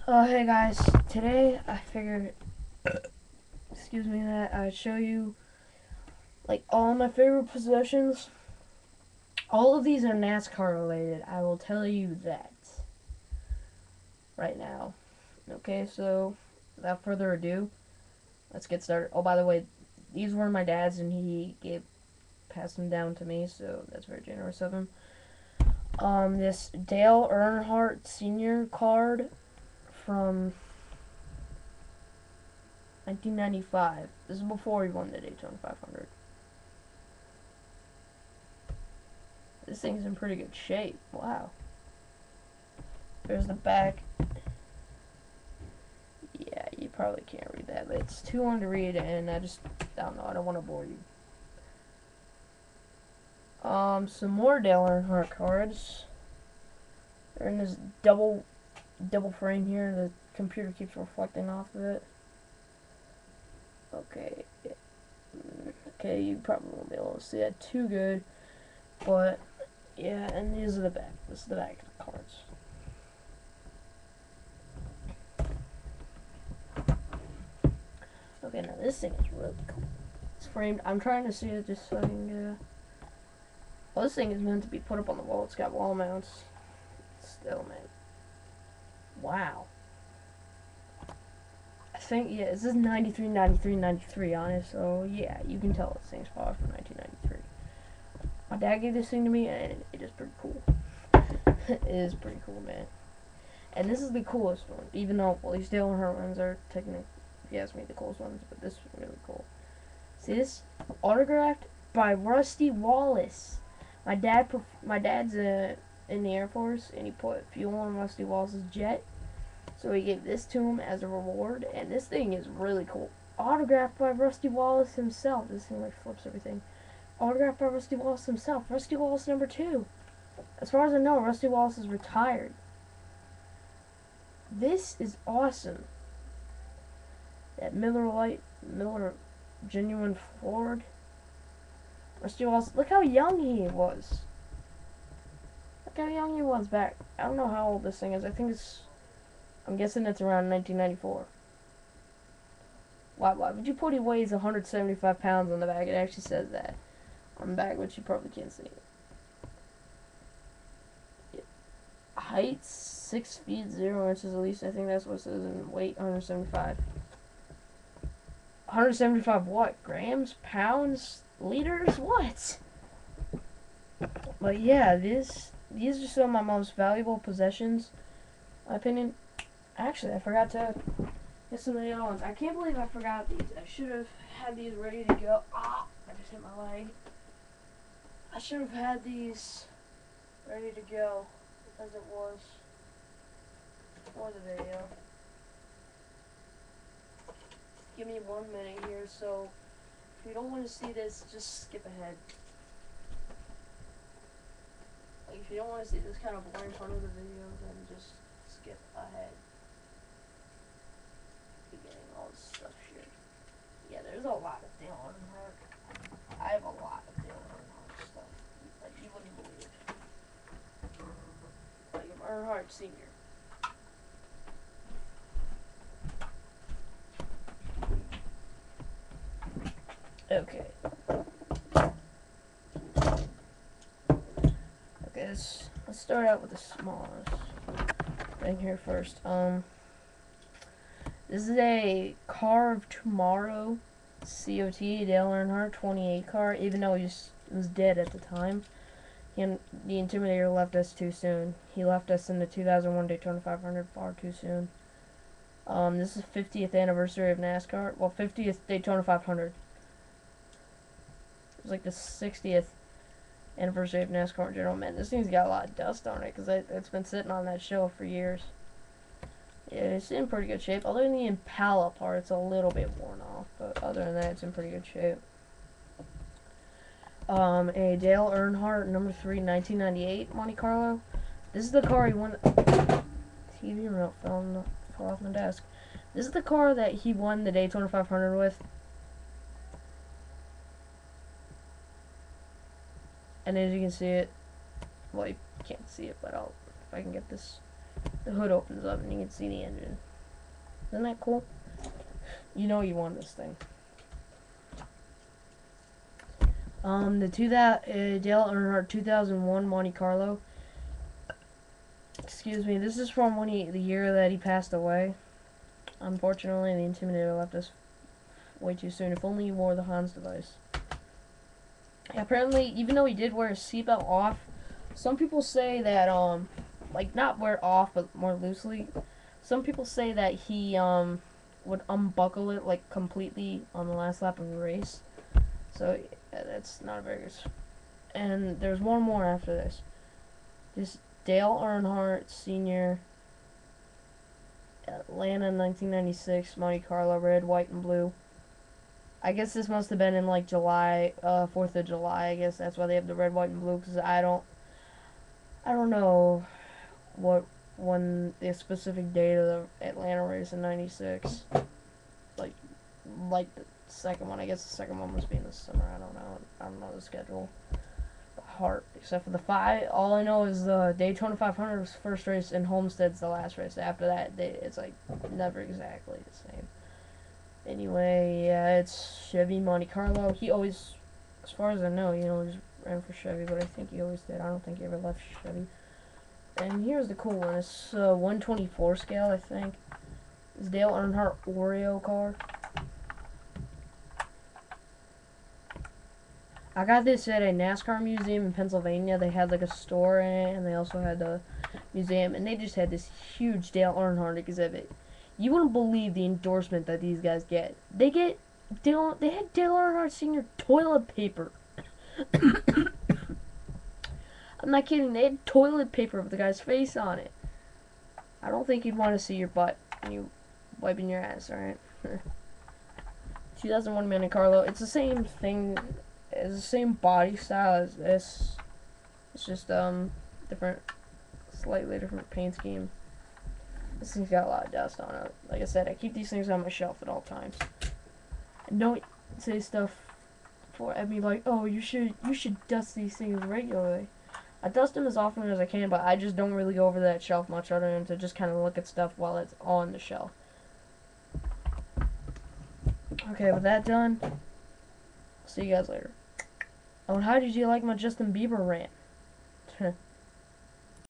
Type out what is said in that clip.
Hey guys, today I figured, excuse me, that I'd show you like all my favorite possessions. All of these are NASCAR related. I will tell you that right now. Okay, so without further ado, let's get started. Oh, by the way, these were my dad's, and he passed them down to me, so that's very generous of him. This Dale Earnhardt Senior card from 1995. This is before he won the Daytona 500. This thing's in pretty good shape. Wow. There's the back. Yeah, you probably can't read that, but it's too long to read, and I don't know, I don't want to bore you. Some more Dale Earnhardt cards. They're in this double frame here. The computer keeps reflecting off of it. Okay. Okay, you probably won't be able to see that too good, but yeah, and these are the back. This is the back of the cards. Okay, now this thing is really cool. It's framed. I'm trying to see it just so I can get. Well, this thing is meant to be put up on the wall. It's got wall mounts. Still, man. Wow. I think, yeah, this is 93, 93, 93 on it, so yeah, you can tell this thing's probably from 1993. My dad gave this thing to me, and it is pretty cool. It is pretty cool, man. And this is the coolest one, even though, well, these Dale Earnhardt ones are technically, if you ask me, the coolest ones, but this is really cool. See this? Autographed by Rusty Wallace. My dad's in the Air Force, and he put fuel on Rusty Wallace's jet, so he gave this to him as a reward. And this thing is really cool. Autographed by Rusty Wallace himself. This thing like flips everything. Autographed by Rusty Wallace himself. Rusty Wallace #2. As far as I know, Rusty Wallace is retired. This is awesome. That Miller Genuine Ford. Rusty Wallace. Look how young he was. Look how young he was back. I don't know how old this thing is. I'm guessing it's around 1994. Why would you put he weighs 175 pounds on the back? It actually says that on the back, which you probably can't see. Height 6 feet 0 inches at least. I think that's what it says. And weight 175. 175 what? Grams? Pounds? Liters? What? But yeah, these are some of my most valuable possessions, in my opinion. Actually, I forgot to get some of the other ones. I can't believe I forgot these. I should have had these ready to go. Ah, I just hit my leg. I should have had these ready to go as it was for the video. Give me 1 minute here, so if you don't want to see this, just skip ahead. Like, if you don't want to see this kind of boring part of the video, then just skip ahead. Beginning all this stuff here. Yeah, there's a lot of Dale Earnhardt. I have a lot of Dale Earnhardt stuff. Like, you wouldn't believe. Like, Earnhardt Senior. Okay. Okay, let's start out with the smallest thing here first. This is a Car of Tomorrow COT Dale Earnhardt 28 car. Even though he was dead at the time, the Intimidator left us too soon. He left us in the 2001 Daytona 500 far too soon. This is 50th anniversary of NASCAR. Well, 50th Daytona 500. It was like the 60th anniversary of NASCAR in general. Man, this thing's got a lot of dust on it because it's been sitting on that shelf for years. Yeah, it's in pretty good shape. Other than the Impala part, it's a little bit worn off, but other than that, it's in pretty good shape. A Dale Earnhardt #3 1998 Monte Carlo. This is the car he won. TV remote fell off my desk. This is the car that he won the Daytona 500 with. And as you can see it, well, you can't see it, but if I can get this the hood opens up and you can see the engine. Isn't that cool? You know you want this thing. Dale Earnhardt 2001 Monte Carlo. Excuse me. This is from the year that he passed away. Unfortunately, the Intimidator left us way too soon. If only he wore the Hans device. Apparently, even though he did wear his seatbelt off, some people say that like not wear it off, but more loosely. Some people say that he would unbuckle it like completely on the last lap of the race. So yeah, that's not a very good. And there's one more after this. This Dale Earnhardt Sr. Atlanta 1996 Monte Carlo, red, white, and blue. I guess this must have been in like July, 4th of July. I guess that's why they have the red, white, and blue. Because I don't know when the specific date of the Atlanta race in '96. Like the second one. I guess the second one must be in the summer. I don't know the schedule. Heart, except for the 5. All I know is the Daytona 500 was the first race and Homestead's the last race. After that, it's like never exactly the same. Anyway, yeah, it's Chevy Monte Carlo. He always, as far as I know, he always ran for Chevy, but I think he always did. I don't think he ever left Chevy. And here's the cool one. It's 124 scale, I think. It's Dale Earnhardt Oreo car. I got this at a NASCAR museum in Pennsylvania. They had like a store in it, and they also had a museum, and they just had this huge Dale Earnhardt exhibit. You wouldn't believe the endorsement that these guys get. They had Dale Earnhardt Sr. toilet paper. I'm not kidding. They had toilet paper with the guy's face on it. I don't think you'd want to see your butt when you wiping your ass, alright? 2001 Monte Carlo. It's the same thing. It's the same body style as this. It's just different, slightly different paint scheme. This thing's got a lot of dust on it. Like I said, I keep these things on my shelf at all times. And don't say stuff at me like, oh, you should dust these things regularly. I dust them as often as I can, but I just don't really go over that shelf much other than to just kind of look at stuff while it's on the shelf. Okay, with that done, see you guys later. Oh, and how did you like my Justin Bieber rant?